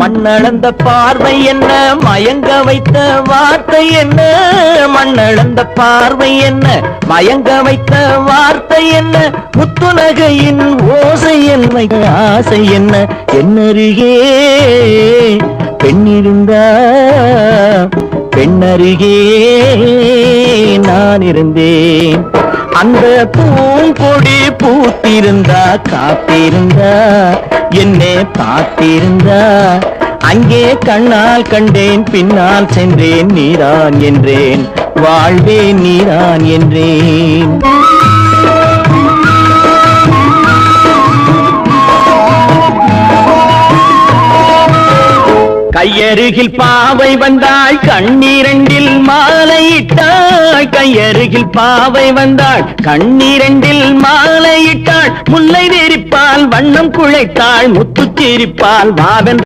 மண்ணளந்த பார்வை என்ன, மயங்க வைத்த வார்த்தை என்ன? மண்ணளந்த பார்வை என்ன, மயங்க வைத்த வார்த்தை என்ன? முத்துநகையின் ஓசை என்ன, ஆசை என்ன? என்னருகே பெண்ணிருந்தா, பெண்ணருகே நான் இருந்தேன். அந்த பூங்கொடி பூத்திருந்தா, காத்திருந்தா, என்னை பார்த்திருந்தா, அங்கே கண்ணால் கண்டேன், பின்னால் சென்றேன், நீதான் என்றேன், வாழ்வேன் நீதான் என்றேன். கையருகில் பாவை வந்தாள், கண்ணீரண்டில் மாலையிட்டாள். கையருகில் பாவை வந்தாள், கண்ணீரண்டில் மாலையிட்டாள். முல்லை நெறிப்பால் வண்ணம் குழைத்தாள், முத்துச் சிரிப்பால் வாவென்